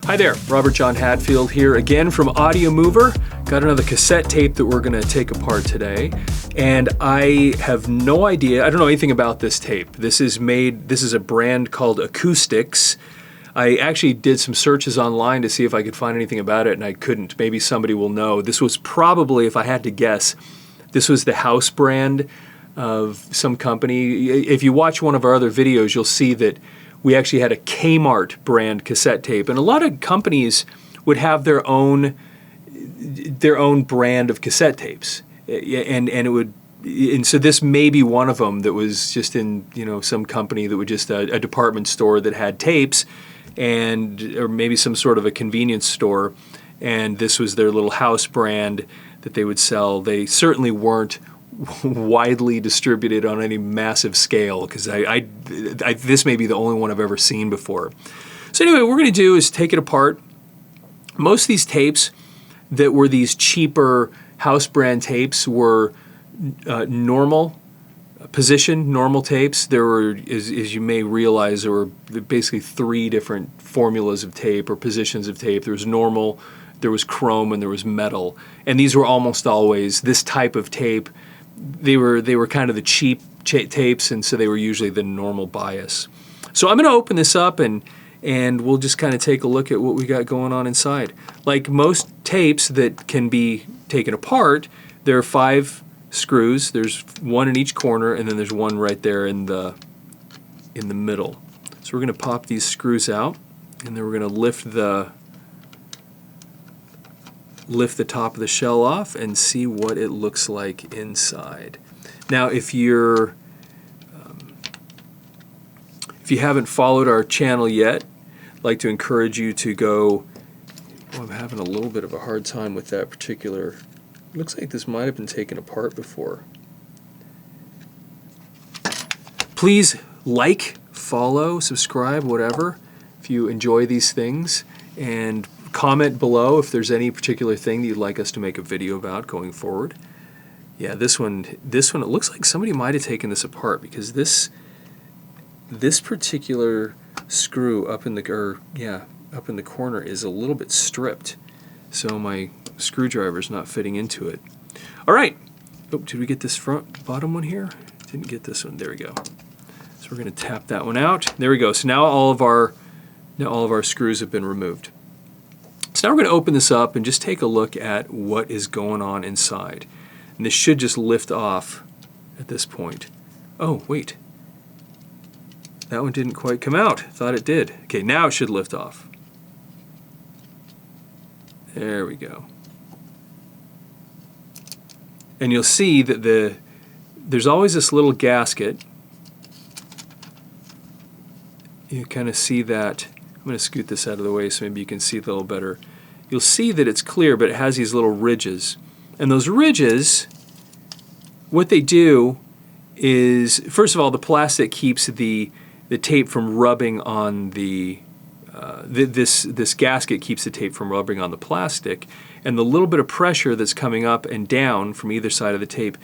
Hi there, Robert John Hadfield here again from Audiomover. Got another cassette tape that we're going to take apart today, and I have no idea, I don't know anything about this tape. This is a brand called Acoustix. I actually did some searches online to see if I could find anything about it, and I couldn't. Maybe somebody will know. This was probably, if I had to guess, this was the house brand of some company. If you watch one of our other videos, you'll see that we actually had a Kmart brand cassette tape, and a lot of companies would have their own brand of cassette tapes, and so this may be one of them that was just in some company that was just a department store that had tapes, or maybe some sort of a convenience store, and this was their little house brand that they would sell. They certainly weren't widely distributed on any massive scale, because this may be the only one I've ever seen before. So anyway, what we're going to do is take it apart. Most of these tapes that were these cheaper house brand tapes were normal tapes. There were, as you may realize, there were basically 3 different formulas of tape or positions of tape. There was normal, there was chrome, and there was metal. And these were almost always this type of tape. They were kind of the cheap tapes, and so they were usually the normal bias. So I'm going to open this up, and we'll just kind of take a look at what we got going on inside. Like most tapes that can be taken apart, there are 5 screws. There's 1 in each corner, and then there's 1 right there in the middle. So we're going to pop these screws out, and then we're going to lift the top of the shell off and see what it looks like inside. Now, if you haven't followed our channel yet, I'd like to encourage you to go. Oh, I'm having a little bit of a hard time with that particular. Looks like this might have been taken apart before. Please like, follow, subscribe, whatever, if you enjoy these things, and comment below if there's any particular thing that you'd like us to make a video about going forward. Yeah, this one it looks like somebody might have taken this apart, because this particular screw up in the corner is a little bit stripped, so my screwdriver's not fitting into it. All right. Oh, did we get this bottom one here? Didn't get this one. There we go. So we're going to tap that one out. There we go. So now all of our screws have been removed. So now we're going to open this up and just take a look at what is going on inside. And this should just lift off at this point. Oh, wait. That one didn't quite come out. Thought it did. Okay, now it should lift off. There we go. And you'll see that there's always this little gasket. You kind of see that. I'm going to scoot this out of the way so maybe you can see it a little better. You'll see that it's clear, but it has these little ridges. And those ridges, what they do is, first of all, the plastic keeps the tape from rubbing on this gasket keeps the tape from rubbing on the plastic, and the little bit of pressure that's coming up and down from either side of the tape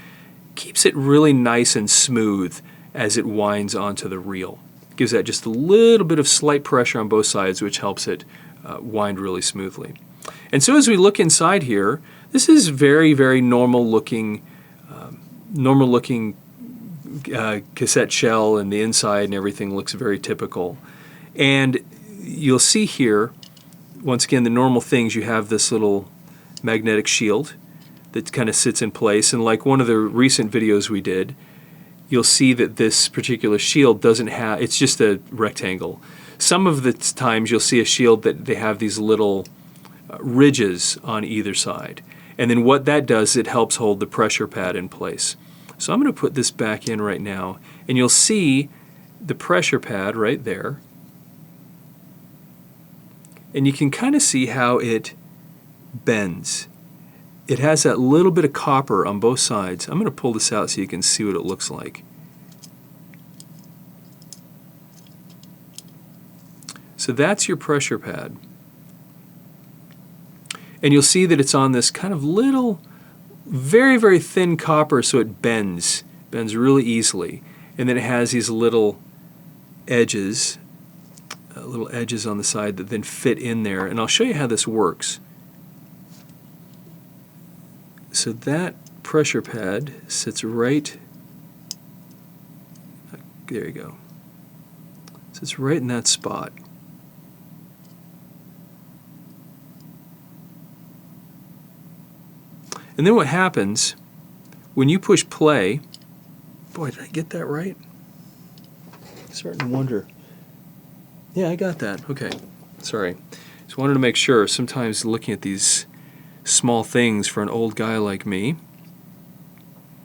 keeps it really nice and smooth as it winds onto the reel. Gives that just a little bit of slight pressure on both sides, which helps it wind really smoothly. And so as we look inside here, this is very, very normal looking cassette shell, and the inside and everything looks very typical. And you'll see here, once again, the normal things. You have this little magnetic shield that kind of sits in place, and like one of the recent videos we did, you'll see that this particular shield doesn't have, it's just a rectangle. Some of the times you'll see a shield that they have these little ridges on either side. And then what that does, it helps hold the pressure pad in place. So I'm going to put this back in right now, and you'll see the pressure pad right there. And you can kind of see how it bends. It has that little bit of copper on both sides. I'm going to pull this out so you can see what it looks like. So that's your pressure pad. And you'll see that it's on this kind of little, very, very thin copper, so it bends really easily. And then it has these little edges. little edges on the side that then fit in there. And I'll show you how this works. So that pressure pad sits right, there you go, sits right in that spot. And then what happens when you push play, boy, did I get that right? I'm starting to wonder. Yeah, I got that. Okay, sorry. Just wanted to make sure. Sometimes looking at these small things for an old guy like me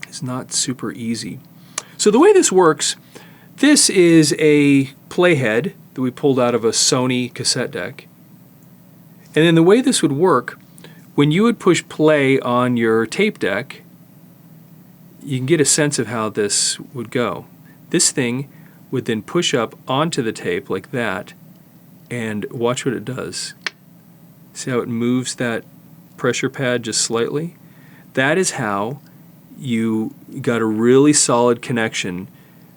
is not super easy. So the way this works, this is a playhead that we pulled out of a Sony cassette deck. And then the way this would work, when you would push play on your tape deck, you can get a sense of how this would go. This thing would then push up onto the tape like that, and watch what it does. See how it moves that pressure pad just slightly? That is how you got a really solid connection.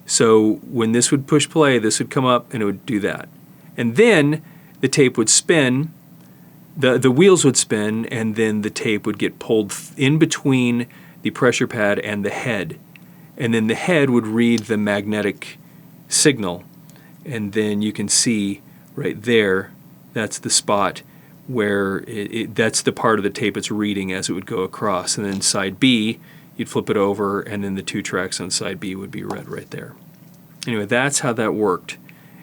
So when this would push play, this would come up and it would do that. And then the tape would spin, the wheels would spin, and then the tape would get pulled in between the pressure pad and the head. And then the head would read the magnetic signal. And then you can see right there, that's the spot where that's the part of the tape it's reading as it would go across. And then side B, you'd flip it over, and then the 2 tracks on side B would be read right there. Anyway, that's how that worked.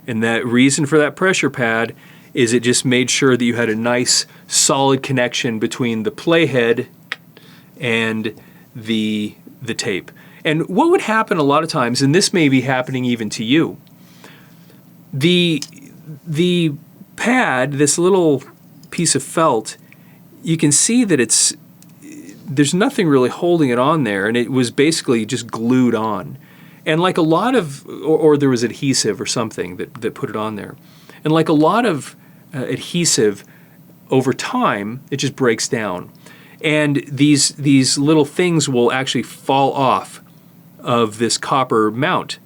And that reason for that pressure pad is it just made sure that you had a nice solid connection between the playhead and the tape. And what would happen a lot of times, and this may be happening even to you, the pad, this little piece of felt, you can see that there's nothing really holding it on there, and it was basically just glued on. And like a lot of, or there was adhesive or something that put it on there. And like a lot of adhesive, over time, it just breaks down. And these little things will actually fall off of this copper mount.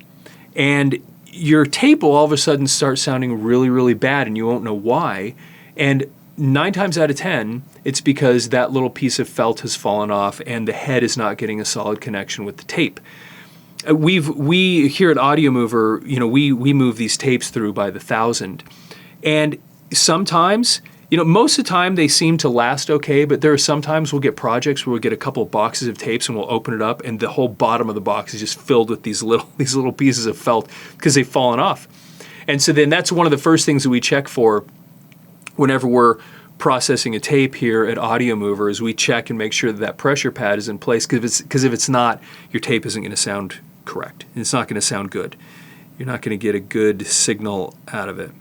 And your tape will all of a sudden start sounding really, really bad, and you won't know why. And 9 times out of 10, it's because that little piece of felt has fallen off and the head is not getting a solid connection with the tape. We here at Audiomover, we move these tapes through by the 1,000. And sometimes, most of the time they seem to last okay, but there are sometimes we'll get projects where we'll get a couple of boxes of tapes and we'll open it up and the whole bottom of the box is just filled with these little pieces of felt because they've fallen off. And so then that's one of the first things that we check for whenever we're processing a tape here at Audiomover, is we check and make sure that pressure pad is in place, because if it's not, your tape isn't going to sound correct. It's not going to sound good. You're not going to get a good signal out of it.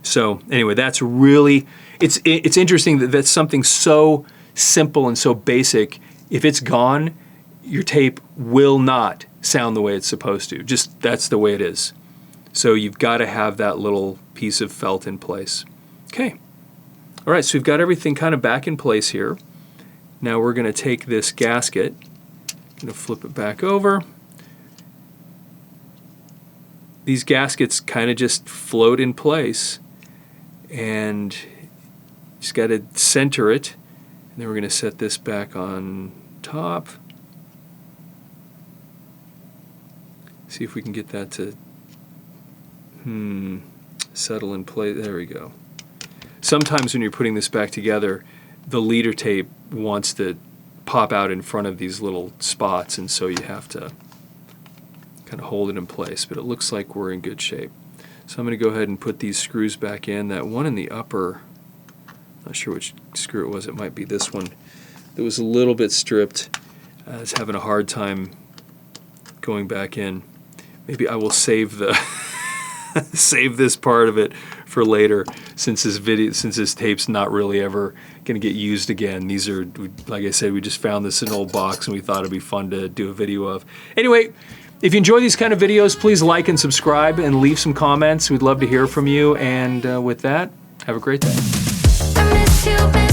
So anyway, that's really, it's interesting that that's something so simple and so basic. If it's gone, your tape will not sound the way it's supposed to. Just that's the way it is. So you've got to have that little piece of felt in place. Okay. All right, so we've got everything kind of back in place here. Now we're going to take this gasket, going to flip it back over. These gaskets kind of just float in place, and just got to center it. And then we're going to set this back on top. See if we can get that to settle in place. There we go. Sometimes when you're putting this back together, the leader tape wants to pop out in front of these little spots, and so you have to kind of hold it in place. But it looks like we're in good shape. So I'm going to go ahead and put these screws back in. That one in the upper, not sure which screw it was, it might be this one, that was a little bit stripped. It's having a hard time going back in. Maybe I will save the save this part of it for later, since this tape's not really ever going to get used again. These are, like I said, we just found this in an old box and we thought it'd be fun to do a video of. Anyway, if you enjoy these kind of videos, please like and subscribe and leave some comments. We'd love to hear from you. And with that, have a great day.